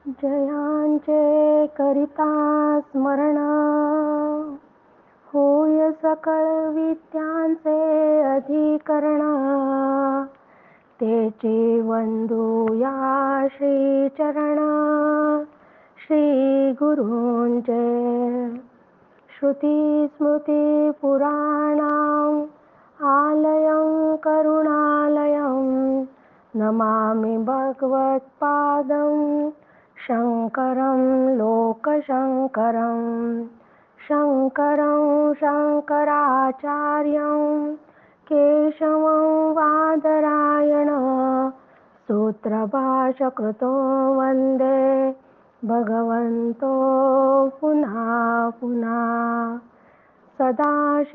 जयांचे करिता स्मरण, होय सकळ विद्यांचे अधिकरण. तेचे वंदूया श्रीचरण, श्री गुरूंचे. श्रुती स्मृती पुराणां आलयं करुणालयं, नमामि भगवत्पादं शंकरं लोकशंकरं. शंकरं शंकराचार्यं केशवं बादरायणं, सूत्रभाष्यकृतो वन्दे भगवन्तो पुनः पुनः. सदाशिवसमारंभा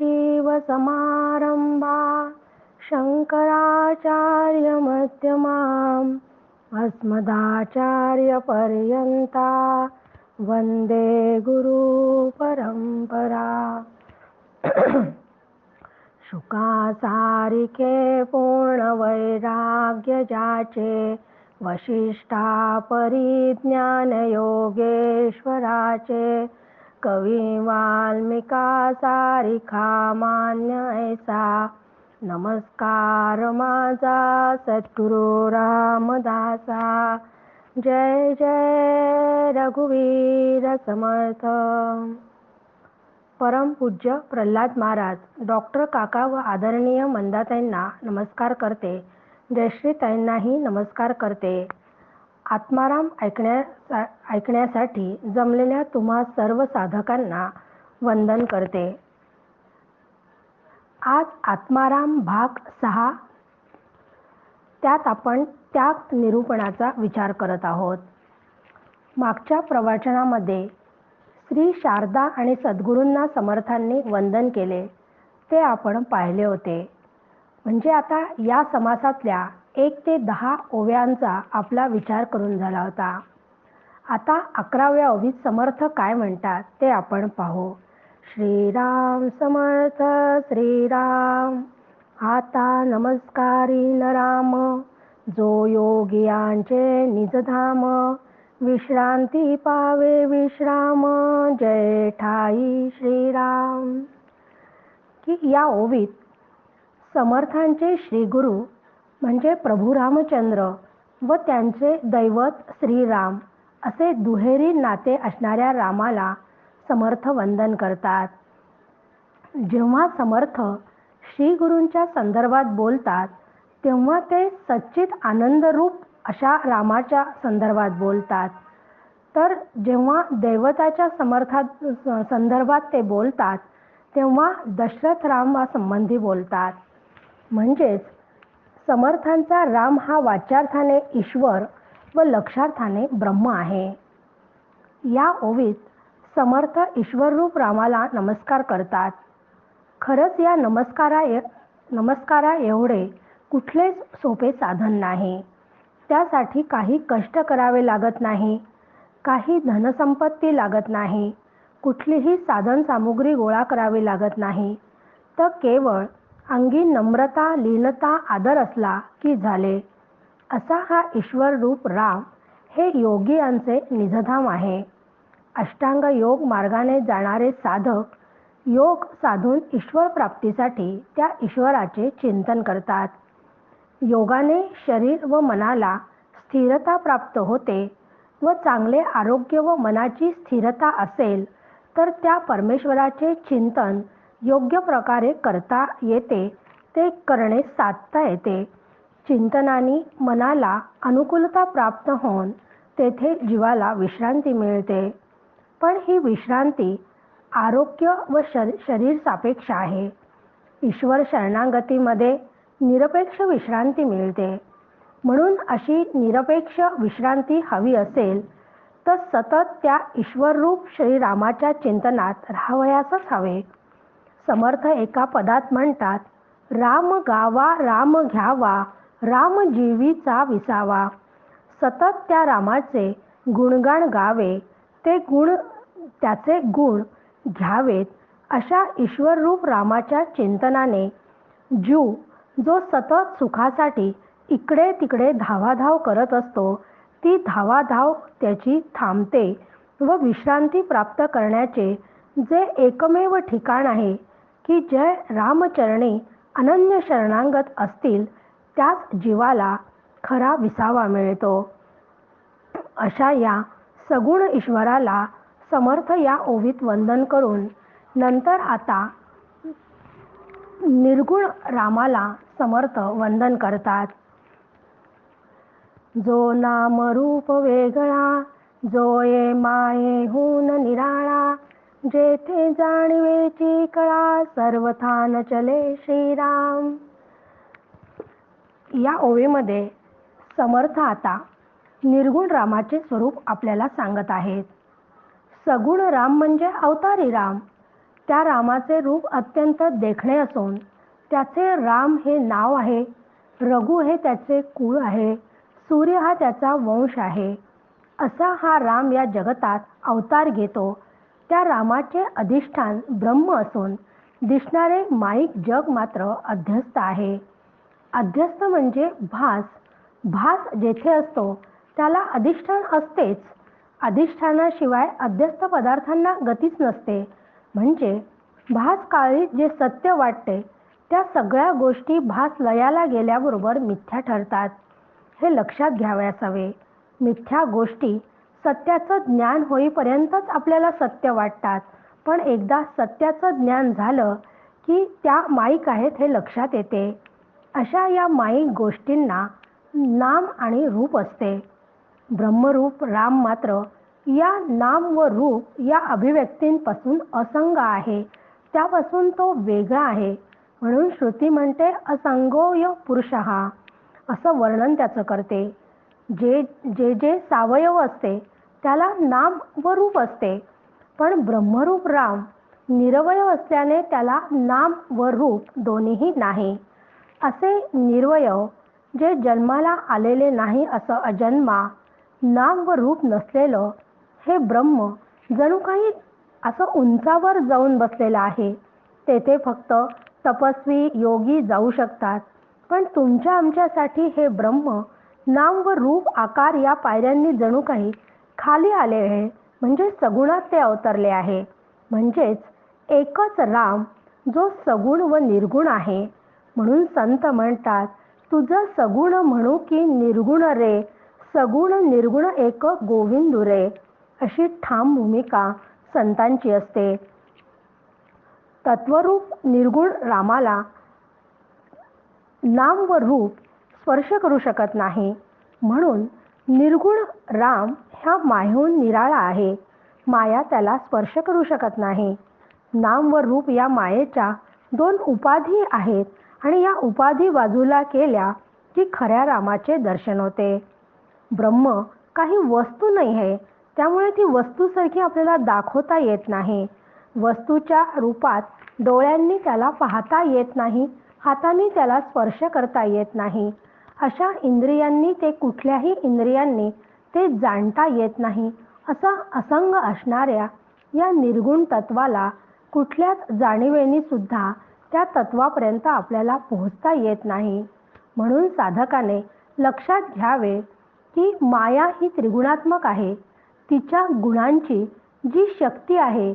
शंकराचार्यमध्यमाम्, अस्मदाचार्यपर्यन्ता वन्दे गुरुपरंपरा. शुकासारिके पूर्णवैराग्य जाचे, वशिष्ठा परिज्ञान योगेश्वराचे. कवी वाल्मिका सारिखा मान्य ऐसा, नमस्कार माझा सद्गुरु रामदासा. जय जय रघुवीर समर्थ. परमपूज्य प्रल्हाद महाराज, डॉक्टर काका व आदरणीय मंदाताईंना नमस्कार करते. जयश्रीताईंनाही नमस्कार करते. आत्माराम ऐकण्यासाठी जमलेल्या तुम्हा सर्व साधकांना वंदन करते. आज आत्माराम भाग 6, त्यात आपण त्याग निरूपणाचा विचार करत आहोत. मागच्या प्रवचनामध्ये श्री शारदा आणि सद्गुरूंना समर्थांनी वंदन केले ते आपण पाहिले होते. म्हणजे आता या समासातल्या 1 ते 10 ओव्यांचा आपला विचार करून झाला होता. आता 11व्या ओवीत समर्थ काय म्हणतात ते आपण पाहू. श्रीराम समर्थ श्रीराम, आता नमस्कारी न राम, जो योगियांचे निजधाम, विश्रांती पावे विश्राम, जय ठाई श्रीराम. की या ओवीत समर्थांचे श्रीगुरु म्हणजे प्रभू रामचंद्र व त्यांचे दैवत श्रीराम असे दुहेरी नाते असणाऱ्या रामाला समर्थ वंदन करतात. जेव्हा समर्थ श्रीगुरूंच्या संदर्भात बोलतात तेव्हा ते सच्चित आनंदरूप अशा रामाच्या संदर्भात बोलतात. तर जेव्हा दैवताच्या संदर्भात ते बोलतात तेव्हा दशरथ रामासंबंधी बोलतात. म्हणजेच समर्थांचा राम हा वाच्यार्थाने ईश्वर व लक्षार्थाने ब्रह्म आहे. या ओवीत समर्थ ईश्वररूप रामाला नमस्कार करतात. खरंच या नमस्कारा एवढे कुठलेच सोपे साधन नाही. त्यासाठी काही कष्ट करावे लागत नाही, काही धनसंपत्ती लागत नाही, कुठलीही साधन सामुग्री गोळा करावी लागत नाही. तर केवळ अंगी नम्रता, लीनता, आदर असला की झाले. असा हा ईश्वर रूप राम हे योगियांचे निजधाम आहे. अष्टांग योग मार्गाने जाणारे साधक योग साधून ईश्वर प्राप्तीसाठी त्या ईश्वराचे चिंतन करतात. योगाने शरीर व मनाला स्थिरता प्राप्त होते व चांगले आरोग्य व मनाची स्थिरता असेल तर त्या परमेश्वराचे चिंतन योग्य प्रकारे करता येते, ते करणे साधता येते. चिंतनाने मनाला अनुकूलता प्राप्त होऊन तेथे जीवाला विश्रांती मिळते. पण ही विश्रांती आरोग्य व शरीर सापेक्ष आहे. ईश्वर शरणागतीमध्ये निरपेक्ष विश्रांती मिळते. म्हणून अशी निरपेक्ष विश्रांती हवी असेल तर सतत त्या ईश्वररूप श्रीरामाच्या चिंतनात राहावयासच हवे. समर्थ एका पदात म्हणतात, राम गावा राम घ्यावा, राम जीवीचा विसावा. सतत त्या रामाचे गुणगान गावे, त्याचे गुण घ्यावेत. अशा ईश्वररूप रामाच्या चिंतनाने जो सतत सुखासाठी इकडे तिकडे धावाधाव करत असतो ती धावाधाव त्याची थांबते व विश्रांती प्राप्त करण्याचे जे एकमेव ठिकाण आहे की जे रामचरणी अनन्य शरणागत असतील त्याच जीवाला खरा विसावा मिळतो. अशा या सगुण ईश्वराला समर्थ या ओवीत वंदन करून नंतर आता निर्गुण रामाला समर्थ वंदन करतात. जो नाम रूप वेगळा, जो ये मायेहून निराळा, जेथे जाणिवेची कळा, सर्वथान चले श्रीराम. या ओवीमध्ये समर्थ आता निर्गुण रामाचे स्वरूप आपल्याला सांगत आहेत. सगुण राम म्हणजे अवतारी राम. त्या रामाचे रूप अत्यंत देखणे असून त्याचे राम हे नाव आहे, रघु हे त्याचे कुळ आहे, सूर्य हा त्याचा वंश आहे. असा हा राम या जगतात अवतार घेतो. त्या रामाचे अधिष्ठान ब्रह्म असून दिसणारे माईक जग मात्र अध्यस्त आहे. अध्यस्त म्हणजे भास. भास जेथे असतो त्याला अधिष्ठान असतेच. अधिष्ठानाशिवाय अध्यस्त पदार्थांना गतीच नसते. म्हणजे भास काळी जे सत्य वाटते त्या सगळ्या गोष्टी भास लयाला गेल्याबरोबर मिथ्या ठरतात. हे लक्षात घ्यावयास हवे. मिथ्या गोष्टी सत्याचं ज्ञान होईपर्यंतच आपल्याला सत्य वाटतात, पण एकदा सत्याचं ज्ञान झालं की त्या माईक आहेत हे लक्षात येते. अशा या माईक गोष्टींना नाम आणि रूप असते. ब्रह्मरूप राम मात्र या नाम व रूप या अभिव्यक्तींपासून असंग आहे. त्यापासून तो वेगळा आहे. म्हणून श्रुती म्हणते असंगोय पुरुषः असं वर्णन त्याचं करते. जे जे जे सावयव असते त्याला नाम व रूप असते, पण ब्रह्मरूप राम निरवयव असल्याने त्याला नाम व रूप दोन्हीही नाही. असे निर्वयव जे जन्माला आलेले नाही असं अजन्मा नाम व रूप नसलेलं हे ब्रह्म जणू काही असं उंचावर जाऊन बसलेलं आहे. तेथे फक्त तपस्वी योगी जाऊ शकतात, पण तुमच्या आमच्यासाठी हे ब्रह्म नाम व रूप आकार या पायऱ्यांनी जणू काही खाली आले आहे. म्हणजे सगुणात ते अवतरले आहे. म्हणजेच एकच राम जो सगुण व निर्गुण आहे. म्हणून संत म्हणतात तुझं सगुण म्हणू की निर्गुण रे, सगुण निर्गुण एक गोविंदू रे. अशी ठाम भूमिका संतांची असते. तत्वरूप निर्गुण रामाला नाम व रूप स्पर्श करू शकत नाही. म्हणून निर्गुण राम ह्या मायेहून निराळा आहे. माया त्याला स्पर्श करू शकत नाही. नाम व रूप या मायेच्या दोन उपाधी आहेत आणि या उपाधी बाजूला केल्या की खऱ्या रामाचे दर्शन होते. ब्रह्म काही वस्तू नाही आहे, त्यामुळे ती वस्तूसारखी आपल्याला दाखवता येत नाही. वस्तूच्या रूपात डोळ्यांनी त्याला पाहता येत नाही, हातांनी त्याला स्पर्श करता येत नाही. अशा इंद्रियांनी ते कुठल्याही इंद्रियांनी ते जाणता येत नाही. असा असंग असणाऱ्या या निर्गुण तत्वाला कुठल्याच जाणीवेनी सुद्धा त्या तत्वापर्यंत आपल्याला पोहोचता येत नाही. म्हणून साधकाने लक्षात घ्यावे की माया ही त्रिगुणात्मक आहे. तिच्या गुणांची जी शक्ती आहे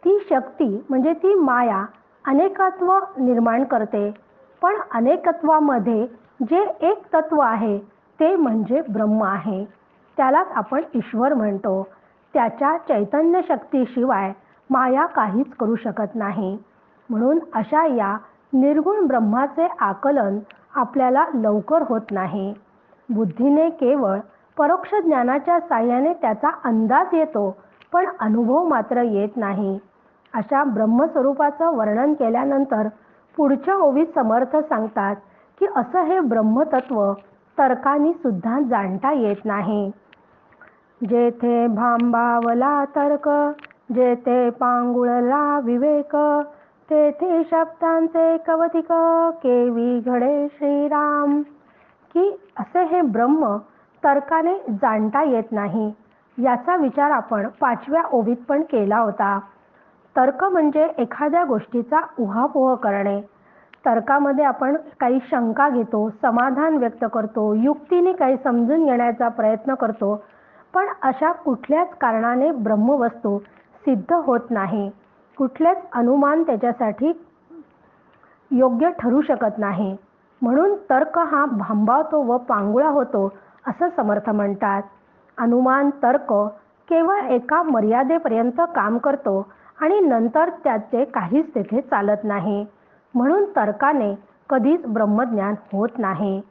ती शक्ती म्हणजे ती माया अनेकत्व निर्माण करते. पण अनेकत्वामध्ये जे एक तत्व आहे ते म्हणजे ब्रह्म आहे. त्यालाच आपण ईश्वर म्हणतो. त्याच्या चैतन्य शक्तीशिवाय माया काहीच करू शकत नाही. म्हणून अशा या निर्गुण ब्रह्माचे आकलन आपल्याला लवकर होत नाही. बुद्धीने केवळ परोक्ष ज्ञानाच्या साहाय्याने त्याचा अंदाज येतो, पण अनुभव मात्र येत नाही. अशा ब्रह्मस्वरूपाचं वर्णन केल्यानंतर पुढच्या ओवीत समर्थ सांगतात की असं हे ब्रह्मतत्व तर्काने सुद्धा जाणता येत नाही. जेथे भांबावला तर्क, जेथे पांगुळला विवेक, तेथे शब्दांचे कवतिक, केवी घडे श्रीराम. की असे हे ब्रह्म तर्काने जाणता येत नाही. याचा विचार आपण 5व्या ओवीत पण केला होता. तर्क म्हणजे एखाद्या गोष्टीचा उहापोह करणे. तर्कामध्ये आपण काही शंका घेतो, समाधान व्यक्त करतो, युक्तीने काही समजून घेण्याचा प्रयत्न करतो, पण अशा कुठल्याच कारणाने ब्रह्मवस्तू सिद्ध होत नाही. कुठलेच अनुमान त्याच्यासाठी योग्य ठरू शकत नाही. म्हणून तर्क हा भांबावतो व पांगुळा होतो असं समर्थ म्हणतात. अनुमान तर्क केवळ एका मर्यादेपर्यंत काम करतो आणि नंतर त्याचे काहीच तेथे चालत नाही. म्हणून तर्काने कधीच ब्रह्मज्ञान होत नाही.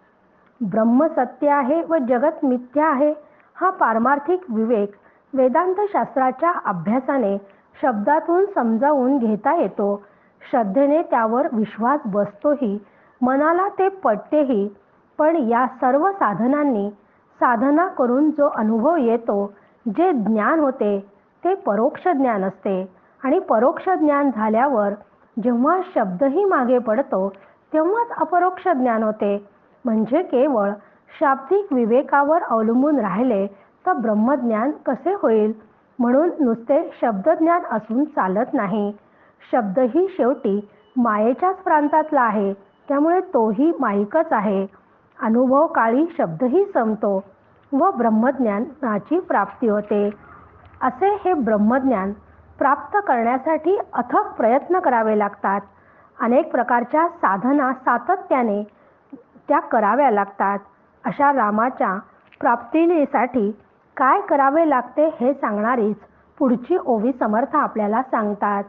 ब्रह्म सत्य आहे व जगत मिथ्या आहे हा पारमार्थिक विवेक वेदांतशास्त्राच्या अभ्यासाने शब्दातून समजावून घेता येतो. श्रद्धेने त्यावर विश्वास बसतोही, मनाला ते पटतेही. पण या सर्व साधनांनी साधना करून जो अनुभव येतो, जे ज्ञान होते ते परोक्ष ज्ञान असते. आणि परोक्ष ज्ञान झाल्यावर जेव्हा शब्दही मागे पडतो तेव्हाच अपरोक्ष ज्ञान होते. म्हणजे केवळ शाब्दिक विवेकावर अवलंबून राहिले तर ब्रह्मज्ञान कसे होईल? म्हणून नुसते शब्दज्ञान असून चालत नाही. शब्दही शेवटी मायेच्याच प्रांतातला आहे, त्यामुळे तोही माईकच आहे. अनुभव काळी शब्दही संपतो व ब्रह्मज्ञानाची प्राप्ती होते. असे हे ब्रह्मज्ञान प्राप्त करण्यासाठी अथक प्रयत्न करावे लागतात. अनेक प्रकारच्या साधना सातत्याने त्या कराव्या लागतात. अशा रामाच्या प्राप्तीसाठी काय करावे लागते हे सांगणारीच पुढची ओवी समर्थ आपल्याला सांगतात.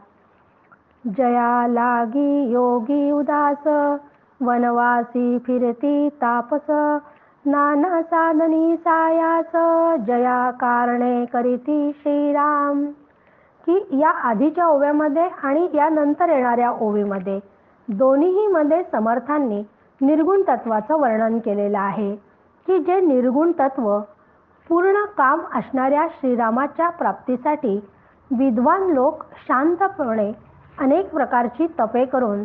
जया लागी योगी उदास, वनवासी फिरती तापस, नाना साधनी सायास, जया कारणे करीती श्रीराम. की या आधीच्या ओव्यामध्ये आणि या नंतर येणाऱ्या ओवीमध्ये दोन्हीही मध्ये समर्थांनी निर्गुण तत्वाचं वर्णन केलेलं आहे. की जे निर्गुण तत्व पूर्ण काम असणाऱ्या श्रीरामाच्या प्राप्तीसाठी विद्वान लोक शांतपणे अनेक प्रकारची तपे करून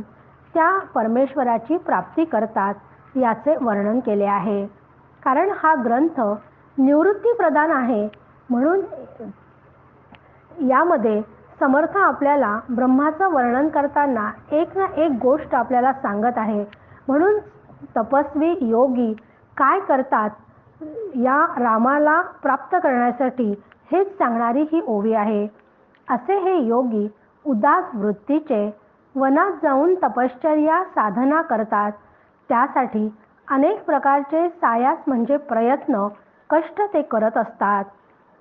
त्या परमेश्वराची प्राप्ती करतात याचे वर्णन केले आहे. कारण हा ग्रंथ निवृत्तीप्रधान आहे, म्हणून यामध्ये समर्थ आपल्याला ब्रह्माचं वर्णन करताना एक ना एक गोष्ट आपल्याला सांगत आहे. म्हणून तपस्वी योगी काय करतात या रामाला प्राप्त करण्यासाठी हेच सांगणारी ही ओवी आहे. असे हे योगी उदास वृत्तीचे वनात जाऊन तपश्चर्या साधना करतात. त्यासाठी अनेक प्रकारचे सायास म्हणजे प्रयत्न, कष्ट ते करत असतात.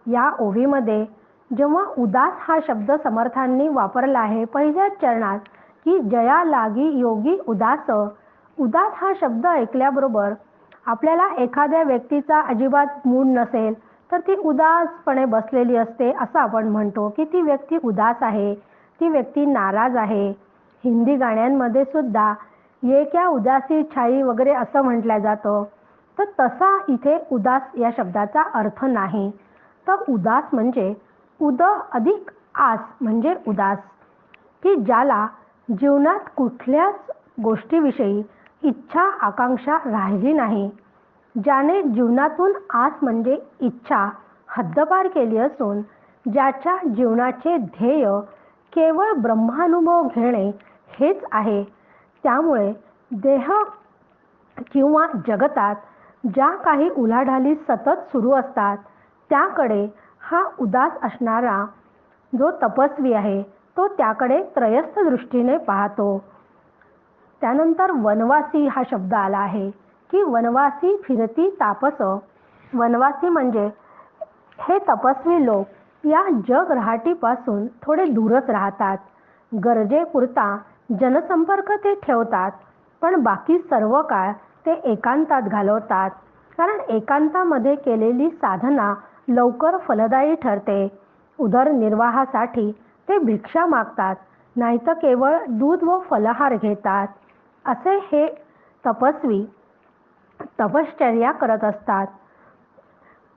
या ओवीमध्ये जेव्हा उदास हा शब्द समर्थांनी वापरला आहे पहिल्याच चरणात, की जया लागी योगी उदास. उदास हा शब्द ऐकल्याबरोबर आपल्याला एखाद्या व्यक्तीचा अजिबात मूड नसेल तर ती उदासपणे बसलेली असते असं आपण म्हणतो, की ती व्यक्ती उदास आहे, ती व्यक्ती नाराज आहे. हिंदी गाण्यांमध्ये सुद्धा ये क्या उदासी छाई वगैरे असं म्हटलं जातं. तर तसा इथे उदास या शब्दाचा अर्थ नाही. तर उदास म्हणजे उद अधिक आस म्हणजे उदास, की ज्याला जीवनात कुठल्याच गोष्टीविषयी इच्छा आकांक्षा राहिली नाही, ज्याने जीवनातून आस म्हणजे इच्छा हद्दपार केली असून ज्याच्या जीवनाचे ध्येय केवळ ब्रह्मानुभव घेणे हेच आहे. त्यामुळे देह किंवा जगतात ज्या काही उलाढाली सतत सुरू असतात त्याकडे हा उदास असणारा जो तपस्वी आहे तो त्याकडे त्रयस्थ दृष्टीने पाहतो. त्यानंतर वनवासी हा शब्द आला आहे, की वनवासी फिरती तापस. वनवासी म्हणजे हे तपस्वी लोक या जग रहाटीपासून थोडे दूरच राहतात. गरजेपुरता जनसंपर्क ते ठेवतात, पण बाकी सर्व काळ ते एकांतात घालवतात. कारण एकांतामध्ये केलेली साधना लवकर फलदायी ठरते. उदरनिर्वाहासाठी ते भिक्षा मागतात, नाहीतर केवळ दूध व फलाहार घेतात. असे हे तपस्वी तपश्चर्या करत असतात.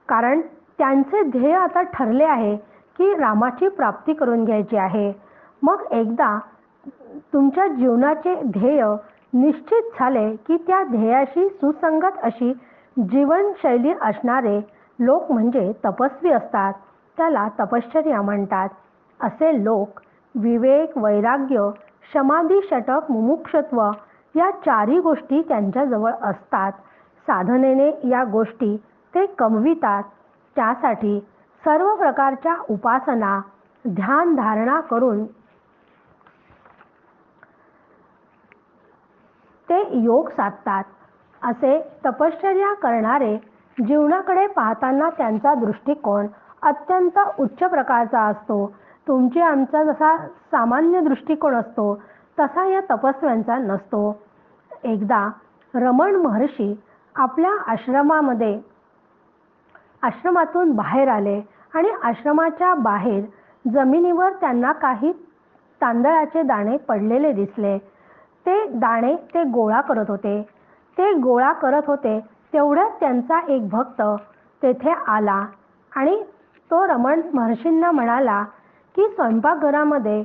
कारण त्यांचे ध्येय आता ठरले आहे की रामाची प्राप्ती करून घ्यायची आहे. मग एकदा तुमच्या जीवनाचे ध्येय निश्चित झाले की त्या ध्येयाशी सुसंगत अशी जीवनशैली असणारे लोक म्हणजे तपस्वी असतात. त्याला तपश्चर्या म्हणतात. असे लोक विवेक, वैराग्य, समाधी, षटक, मुमुक्षत्व या चारही गोष्टी त्यांच्याजवळ असतात. साधनेने या गोष्टी ते कमवितात. त्यासाठी सर्व प्रकारच्या उपासना, ध्यान धारणा करून ते योग साधतात. असे तपश्चर्या करणारे जीवनाकडे पाहताना त्यांचा दृष्टिकोन अत्यंत उच्च प्रकारचा असतो. तुमची आमचा जसा सामान्य दृष्टिकोन असतो तसा या तपस्व्यांचा नसतो. एकदा रमण महर्षी आपल्या आश्रमातून बाहेर आले आणि आश्रमाच्या बाहेर जमिनीवर त्यांना काही तांदळाचे दाणे पडलेले दिसले. ते दाणे ते गोळा करत होते. तेवढ्यात त्यांचा एक भक्त तेथे आला आणि तो रमण महर्षींना म्हणाला की स्वयंपाकघरामध्ये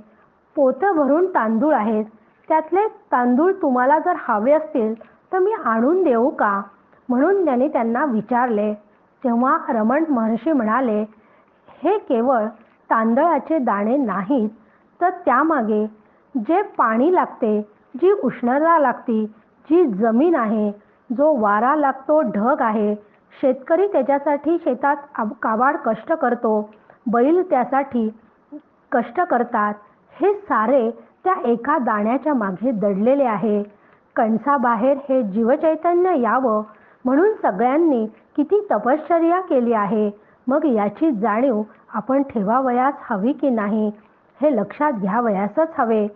पोतं भरून तांदूळ आहेत. त्यातले तांदूळ तुम्हाला जर हवे असतील तर मी आणून देऊ का, म्हणून त्यांनी त्यांना विचारले. तेव्हा रमण महर्षी म्हणाले, हे केवळ तांदळाचे दाणे नाहीत, तर त्यामागे जे पाणी लागते, जी उष्णता लागती, जी जमीन आहे, जो वारा लागतो, ढग आहे, शेतकरी त्याच्यासाठी शेतात काबाड कष्ट करतो, बैल त्यासाठी कष्ट करतात, हे सारे त्या एका दाण्याच्या मागे दडलेले आहे. कणसाबाहेर हे जीवचैतन्य यावं म्हणून सगळ्यांनी किती तपश्चर्या केली आहे. मग याची जाणीव आपण ठेवावयास हवी की नाही, हे लक्षात घ्यावयासच हवे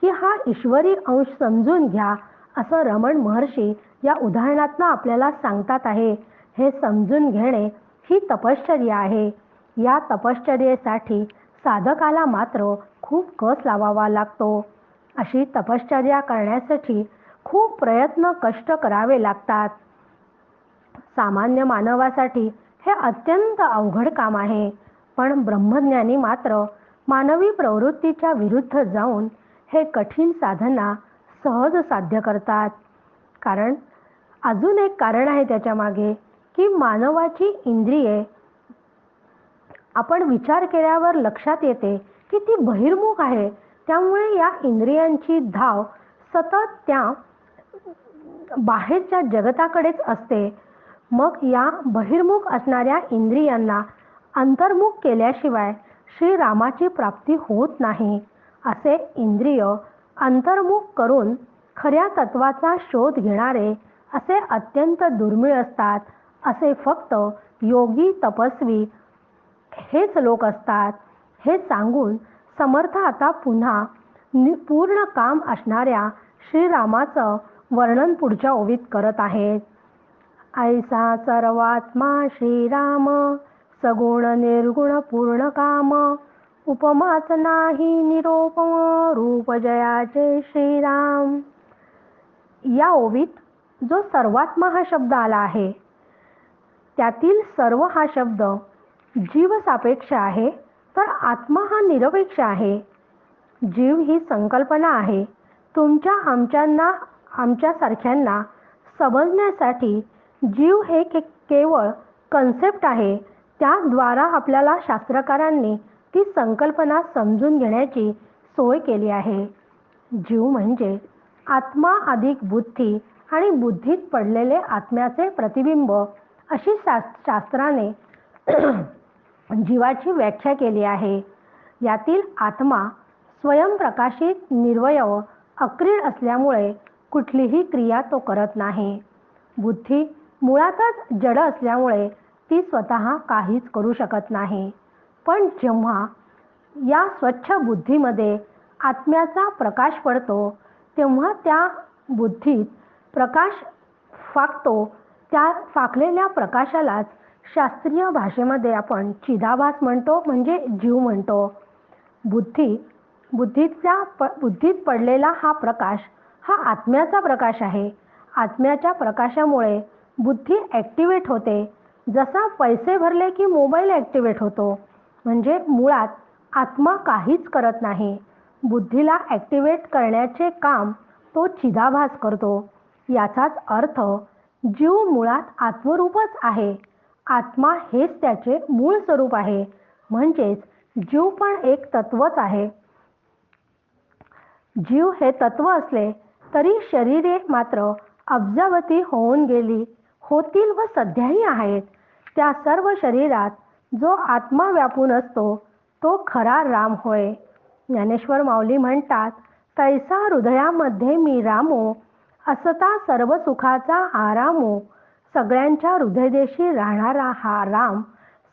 की हा ईश्वरी अंश समजून घ्या, असं रमण महर्षी या उदाहरणातनं आपल्याला सांगतात आहे. हे समजून घेणे ही तपश्चर्या आहे. या तपश्चर्येसाठी साधकाला मात्र खूप कस लावावा लागतो. अशी तपश्चर्या करण्यासाठी खूप प्रयत्न, कष्ट करावे लागतात. सामान्य मानवासाठी हे अत्यंत अवघड काम आहे. पण ब्रह्मज्ञानी मात्र मानवी प्रवृत्तीच्या विरुद्ध जाऊन हे कठीण साधना सहज साध्य करतात. कारण अजून एक कारण आहे त्याच्या मागे की मानवाची इंद्रिये, आपण विचार केल्यावर लक्षात येते की ती बहिर्मुख आहे. त्यामुळे या इंद्रियांची धाव सतत त्या बाहेरच्या जगताकडेच असते. मग या बहिर्मुख असणाऱ्या इंद्रियांना अंतर्मुख केल्याशिवाय श्रीरामाची प्राप्ती होत नाही. असे इंद्रिय अंतर्मुख करून खऱ्या तत्वाचा शोध घेणारे असे अत्यंत दुर्मिळ असतात. असे फक्त योगी, तपस्वी हेच लोक असतात. हे सांगून समर्थ आता पुन्हा पूर्ण काम असणाऱ्या श्रीरामाचं वर्णन पुढच्या ओवीत करत आहेत. ऐसा सर्वात्मा श्रीराम, सगुण निर्गुण पूर्ण काम, उपमाच नाही निरोपम, रूप जयाचे श्रीराम. या ओवीत जो सर्वात्मा हा शब्द आला आहे त्यातील सर्व हा शब्द जीव सापेक्ष आहे, तर आत्मा हा निरपेक्ष आहे. जीव ही संकल्पना आहे. आमच्यासारख्यांना समजण्यासाठी जीव हे केवळ कन्सेप्ट आहे. त्याद्वारा आपल्याला शास्त्रकारांनी ती संकल्पना समजून घेण्याची सोय केली आहे. जीव म्हणजे आत्मा अधिक बुद्धी आणि बुद्धीत पडलेले आत्म्याचे प्रतिबिंब, अशी शास्त्राने जीवाची व्याख्या केली आहे. यातील आत्मा स्वयंप्रकाशित, निर्वयव, अक्रीड असल्यामुळे कुठलीही क्रिया तो करत नाही. बुद्धी मुळातच जड असल्यामुळे ती स्वतः काहीच करू शकत नाही. पण जेव्हा या स्वच्छ बुद्धीमध्ये आत्म्याचा प्रकाश पडतो तेव्हा त्या बुद्धीत प्रकाश फाकतो. त्या फाकलेल्या प्रकाशालाच शास्त्रीय भाषेमध्ये आपण चिदाभास म्हणतो, म्हणजे जीव म्हणतो. बुद्धीत पडलेला हा प्रकाश हा आत्म्याचा प्रकाश आहे. आत्म्याच्या प्रकाशामुळे बुद्धी ॲक्टिवेट होते. जसा पैसे भरले की मोबाईल ॲक्टिवेट होतो. म्हणजे मुळात आत्मा काहीच करत नाही. बुद्धीला ॲक्टिवेट करण्याचे काम तो चिदाभास करतो. याचाच अर्थ जीव मुळात आत्मरूपच आहे. आत्मा हेच त्याचे मूळ स्वरूप आहे. म्हणजेच जीव पण एक तत्वच आहे. जीव हे तत्व असले तरी शरीरे मात्र अब्जावती होऊन गेली होतील व सध्याही आहेत. त्या सर्व शरीरात जो आत्मा व्यापून असतो तो खरा राम होय. ज्ञानेश्वर माऊली म्हणतात, तैसा हृदयामध्ये मी रामो, असता सर्व सुखाचा आरामो. सगळ्यांच्या हृदयदेशी राहणारा हा राम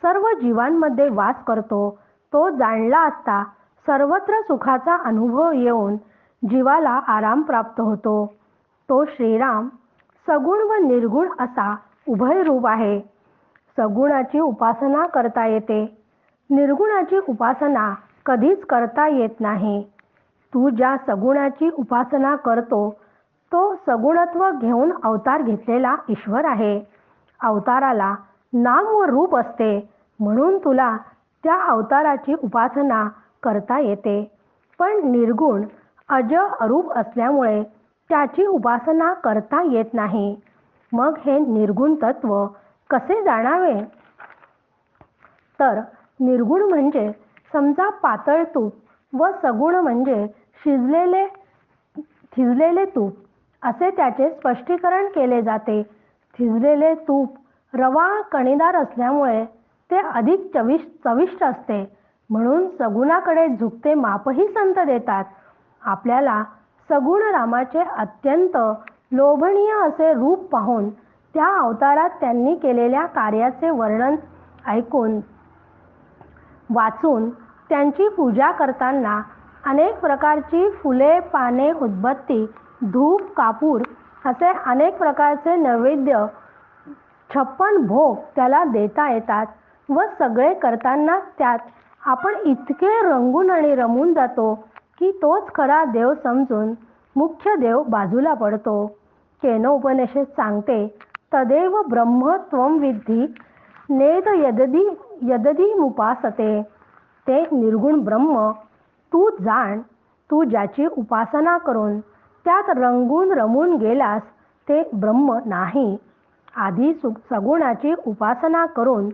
सर्व जीवांमध्ये वास करतो. तो जाणला असता सर्वत्र सुखाचा अनुभव येऊन जीवाला आराम प्राप्त होतो. तो श्रीराम सगुण व निर्गुण असा उभय रूप आहे. सगुणाची उपासना करता येते, निर्गुणाची उपासना कधीच करता येत नाही. तू ज्या सगुणाची उपासना करतो तो सगुणत्व घेऊन अवतार घेतलेला ईश्वर आहे. अवताराला नाम व रूप असते म्हणून तुला त्या अवताराची उपासना करता येते. पण निर्गुण अज अरूप असल्यामुळे त्याची उपासना करता येत नाही. मग हे निर्गुण तत्व कसे जाणावे? तर निर्गुण म्हणजे समजा पातळ तूप व सगुण म्हणजे थिजलेले तूप असे त्याचे स्पष्टीकरण केले जाते. थिजलेले तूप रवा कणीदार असल्यामुळे ते अधिक चविष्ट असते म्हणून सगुणाकडे झुकते मापही संत देतात. आपल्याला सगुण रामाचे अत्यंत लोभनीय असे रूप पाहून त्या अवतारात त्यांनी केलेल्या कार्याचे वर्णन ऐकून वाचून त्यांची पूजा करताना अनेक प्रकारची फुले, पाने, उदबत्ती, धूप, कापूर असे अनेक प्रकारचे नैवेद्य 56 भोग त्याला देता येतात व सगळे करताना त्यात आपण इतके रंगून आणि रमून जातो की तोच खरा देव समजून मुख्य देव बाजूला पडतो. केनोपनिषद सांगते, तदेव ब्रह्म त्वं विद्धि नेद यदधी मुपासते. ते निर्गुण ब्रह्म तू जाण. तू ज्याची उपासना करून त्यात रंगून रमून गेलास ते ब्रह्म नाही. आधी सगुणाची उपासना करून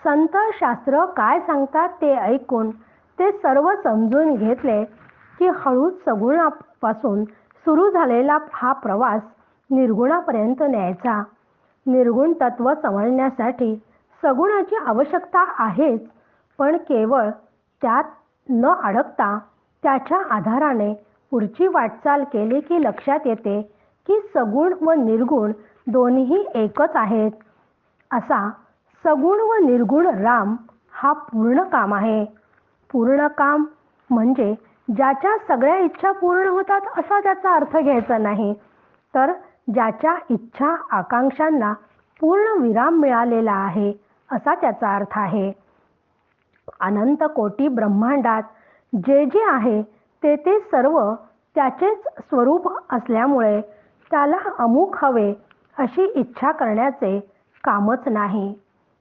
संत शास्त्र काय सांगतात ते ऐकून ते सर्व समजून घेतले की हळूच सगुणापासून सुरू झालेला हा प्रवास निर्गुणापर्यंत न्यायचा. निर्गुण तत्व समजण्यासाठी सगुणाची आवश्यकता आहेच, पण केवळ त्यात न अडकता त्याच्या आधाराने पुढची वाटचाल केली की लक्षात येते की सगुण व निर्गुण दोन्ही एकच आहेत. असा सगुण व निर्गुण राम हा पूर्ण काम आहे. पूर्ण काम म्हणजे ज्याच्या सगळ्या इच्छा पूर्ण होतात असा त्याचा अर्थ घ्यायचा नाही, तर ज्याच्या इच्छा आकांक्षांना पूर्ण विराम मिळालेला आहे असा त्याचा अर्थ आहे. अनंत कोटी ब्रह्मांडात जे जे आहे ते सर्व त्याचेच स्वरूप असल्यामुळे त्याला अमुक हवे अशी इच्छा करण्याचे कामच नाही.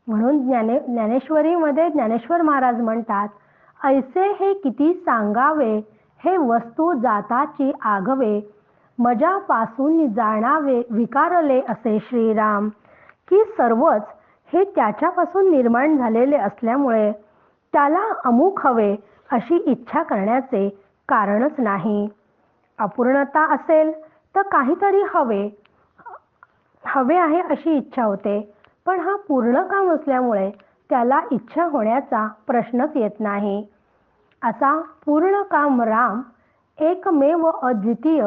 म्हणून ज्ञानेश्वरीमध्ये ज्ञानेश्वर महाराज म्हणतात, ऐसे हे किती सांगावे, हे वस्तू जाताची आगवे, मजापासून जाणावे विकारले असे श्रीराम. की सर्वच हे त्याच्यापासून निर्माण झालेले असल्यामुळे त्याला अमुक हवे अशी इच्छा करण्याचे कारणच नाही. अपूर्णता असेल तर काहीतरी हवे आहे अशी इच्छा होते, पण हा पूर्ण काम असल्यामुळे त्याला इच्छा होण्याचा प्रश्नच येत नाही. असा पूर्ण काम राम एकमेव अद्वितीय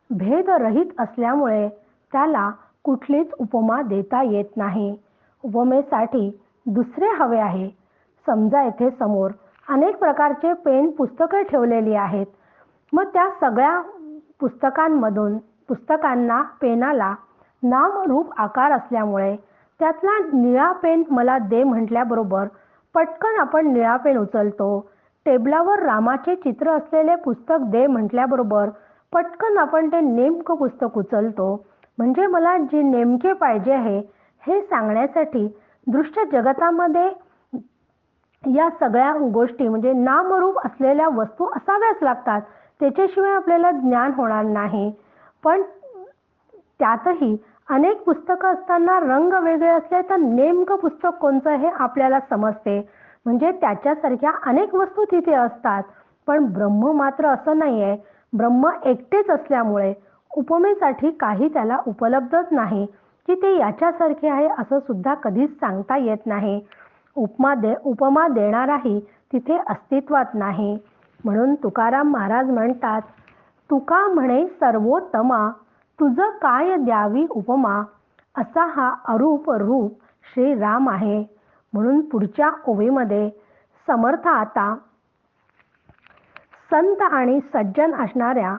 भेदरहित असल्यामुळे त्याला कुठलीच उपमा देता येत नाही. उपमेसाठी दुसरे हवे आहे. समजा येथे समोर अनेक प्रकारचे पेन पुस्तके ठेवलेली आहेत. मग त्या सगळ्या पुस्तकांना पेनाला नाम रूप आकार असल्यामुळे त्यातला निळा पेन मला दे म्हटल्याबरोबर पटकन आपण निळा पेन उचलतो. टेबलावर रामाचे चित्र असलेले पुस्तक दे म्हटल्याबरोबर पटकन आपण ते नेमकं पुस्तक उचलतो. म्हणजे मला जे नेमके पाहिजे आहे हे सांगण्यासाठी दृश्य जगतामध्ये या सगळ्या गोष्टी म्हणजे नामरूप असलेल्या वस्तू असाव्याच लागतात, त्याच्याशिवाय आपल्याला ज्ञान होणार नाही. पण त्यातही अनेक पुस्तकं असताना रंग वेगळे असले तर नेमकं पुस्तक कोणतं हे आपल्याला समजते. म्हणजे त्याच्यासारख्या अनेक वस्तू तिथे असतात, पण ब्रह्म मात्र असं नाही आहे. ब्रह्म एकटेच असल्यामुळे उपमेसाठी काही त्याला उपलब्धच नाही की ते याच्यासारखे आहे असं सुद्धा कधीच सांगता येत नाही. उपमा देणाराही तिथे अस्तित्वात नाही. म्हणून तुकाराम महाराज म्हणतात, तुका म्हणे सर्वोत्तमा, तुझं काय द्यावी उपमा, असा हा अरूप रूप श्रीराम आहे. म्हणून पुढच्या ओवीमध्ये समर्थ आता संत आणि सज्जन असणाऱ्या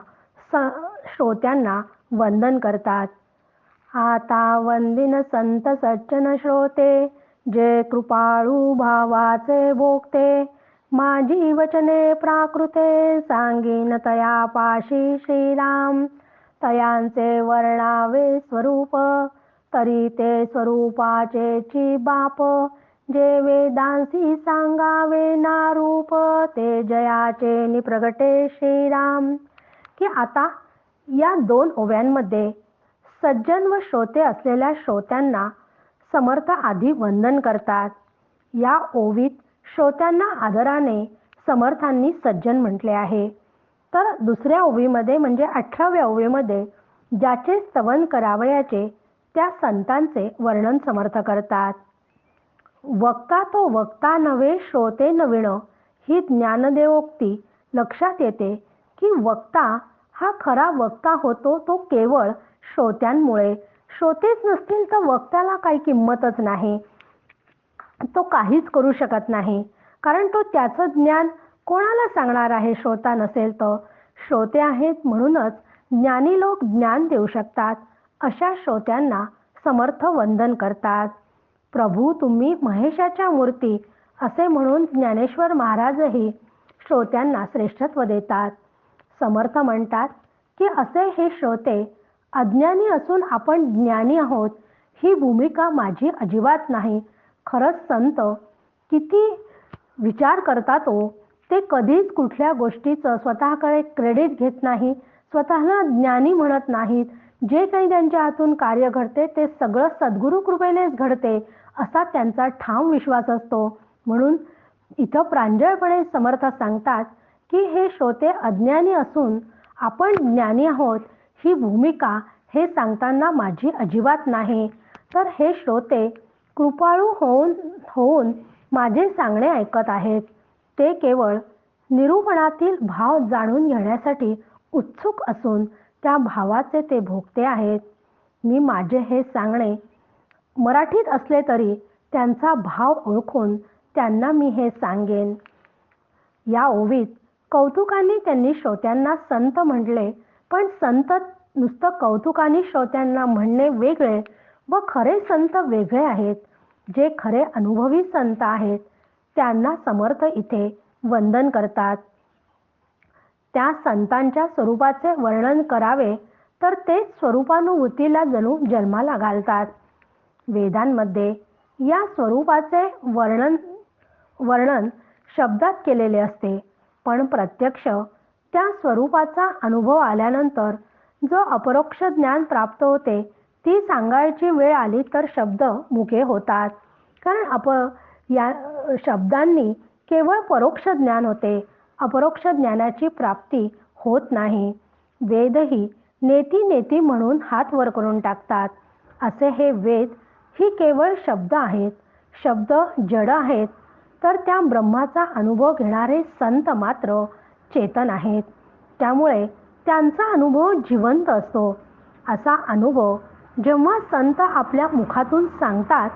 श्रोत्यांना वंदन करतात. आता वंदिन संत सज्जन श्रोते, जे कृपाळू भावाचे भोगते, माझी वचने प्राकृते, सांगीन तया पाशी श्रीराम. तयांचे वर्णावे स्वरूप, तरी ते स्वरूपाचे बाप, जे वेदांसी सांगावे नारूप, ते जयाचे निप्रगटे श्रीराम. की आता या 2 ओव्यांमध्ये सज्जन व श्रोते असलेल्या श्रोत्यांना समर्थ आधी वंदन करतात. या ओवीत श्रोत्यांना आदराने समर्थांनी सज्जन म्हटले आहे. तर दुसऱ्या ओवीमध्ये म्हणजे 18व्या ओवीमध्ये ज्याचे स्तवन करावयाचे त्या संतांचे वर्णन समर्थ करतात. वक्ता तो वक्ता नव्हे श्रोते नविण, ही ज्ञानदेवोक्ती लक्षात येते की वक्ता हा खरा वक्ता होतो तो केवळ श्रोत्यांमुळे. श्रोतेच नसतील तर वक्त्याला काही किंमतच नाही, तो काहीच करू शकत नाही. कारण तो त्याचं ज्ञान कोणाला सांगणार आहे श्रोता नसेल तर. श्रोते आहेत म्हणूनच ज्ञानी लोक ज्ञान देऊ शकतात. अशा श्रोत्यांना समर्थ वंदन करतात. प्रभू तुम्ही महेशाच्या मूर्ती असे म्हणून ज्ञानेश्वर महाराजही श्रोत्यांना श्रेष्ठत्व देतात. समर्थ म्हणतात की असे हे श्रोते, अज्ञानी असून आपण ज्ञानी आहोत ही भूमिका माझी अजिबात नाही. खरंच संत किती विचार करतात हो. ते कधीच कुठल्या गोष्टीचं स्वतःकडे क्रेडिट घेत नाही, स्वतःला ज्ञानी म्हणत नाहीत. जे काही त्यांच्या हातून कार्य घडते ते सगळं सद्गुरू कृपेनेच घडते असा त्यांचा ठाम विश्वास असतो. म्हणून इथं प्रांजळपणे समर्थ सांगतात की हे श्रोते अज्ञानी असून आपण ज्ञानी आहोत ही भूमिका हे सांगताना माझी अजिबात नाही. तर हे श्रोते कृपाळू होऊन माझे सांगणे ऐकत आहेत. ते केवळ निरूपणातील भाव जाणून घेण्यासाठी उत्सुक असून त्या भावाचे ते भोगते आहेत. मी माझे हे सांगणे मराठीत असले तरी त्यांचा भाव ओळखून त्यांना मी हे सांगेन. या ओवीत कौतुकाने त्यांनी श्रोत्यांना संत म्हटले, पण संत नुसतं कौतुकाने श्रोत्यांना म्हणणे वेगळे व खरे संत वेगळे आहेत. जे खरे अनुभवी संत आहेत त्यांना समर्थ इथे वंदन करतात. त्या संतांच्या स्वरूपाचे वर्णन करावे तर ते स्वरूपानुभूतीला जणू जन्माला घालतात. वेदांमध्ये या स्वरूपाचे वर्णन शब्दात केलेले असते, पण प्रत्यक्ष त्या स्वरूपाचा अनुभव आल्यानंतर जो अपरोक्ष ज्ञान प्राप्त होते ती सांगायची वेळ आली तर शब्द मुके होतात. कारण या शब्दांनी केवळ परोक्ष ज्ञान होते, अपरोक्ष ज्ञानाची प्राप्ती होत नाही. वेदही नेती नेती म्हणून हात वर करून टाकतात. असे हे वेद ही केवळ शब्द आहेत. शब्द जड आहेत, तर त्या ब्रह्माचा अनुभव घेणारे संत मात्र चेतन आहेत. त्यामुळे त्यांचा अनुभव जिवंत असतो. असा अनुभव जेव्हा संत आपल्या मुखातून सांगतात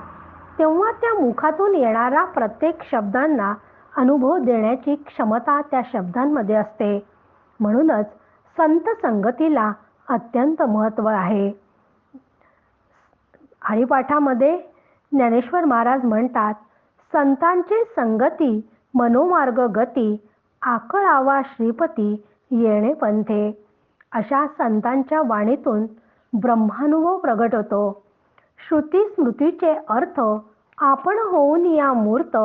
तेव्हा त्या मुखातून येणारा प्रत्येक शब्दांना अनुभव देण्याची क्षमता त्या शब्दांमध्ये असते. म्हणूनच संत संगतीला अत्यंत महत्त्व आहे. हरिपाठामध्ये ज्ञानेश्वर महाराज म्हणतात, संतांचे संगती मनोमार्ग गती, आकळावा श्रीपती येणे पंथे. अशा संतांच्या वाणीतून ब्रह्मानुभव प्रगट होतो. श्रुती स्मृतीचे अर्थ आपण होऊन या मूर्त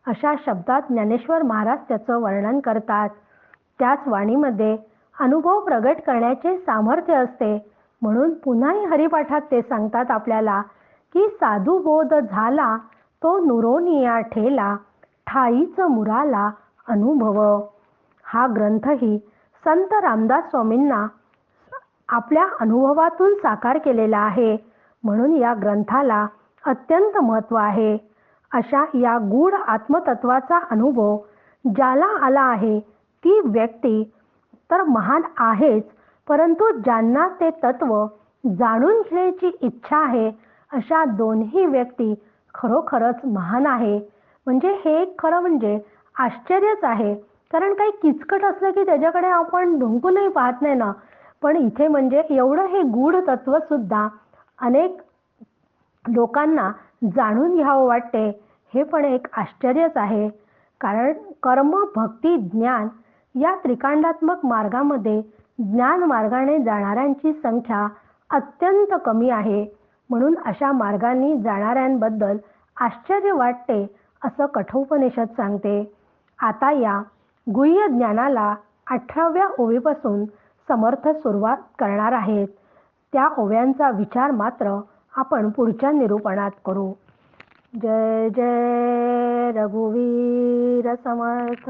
अशा शब्दात ज्ञानेश्वर महाराज त्याचं वर्णन करतात. त्याच वाणीमध्ये अनुभव प्रगट करण्याचे सामर्थ्य असते. म्हणून पुन्हाही हरिपाठात ते सांगतात आपल्याला की साधू बोध झाला तो नुरोनिया ठेला, ठाईच मुराला अनुभव. हा ग्रंथही संत रामदास स्वामींना आपल्या अनुभवातून साकार केलेला आहे, म्हणून या ग्रंथाला अत्यंत महत्त्व आहे. अशा या गूढ आत्मतत्वाचा अनुभव ज्याला आला आहे ती व्यक्ती तर महान आहेच, परंतु ज्यांना ते तत्व जाणून घेण्याची इच्छा आहे अशा दोन्ही व्यक्ती खरोखरच महान आहे. म्हणजे हे खरं म्हणजे आश्चर्यच आहे. कारण काही किचकट असलं की त्याच्याकडे आपण ढुंकूनही पाहत नाही ना. पण इथे म्हणजे एवढं हे गूढ तत्व सुद्धा अनेक लोकांना जाणून घ्यावं वाटते, हे पण एक आश्चर्यच आहे. कारण कर्म, भक्ती, ज्ञान या त्रिकांडात्मक मार्गामध्ये ज्ञान मार्गाने जाणाऱ्यांची संख्या अत्यंत कमी आहे. म्हणून अशा मार्गांनी जाणाऱ्यांबद्दल आश्चर्य वाटते असं कठोपनिषद सांगते. आता या गुह्य ज्ञानाला 18व्या ओवीपासून समर्थ सुरुवात करणार आहेत. त्या ओव्यांचा विचार मात्र आपण पुढच्या निरूपणात करू. जय जय रघुवीर समर्थ.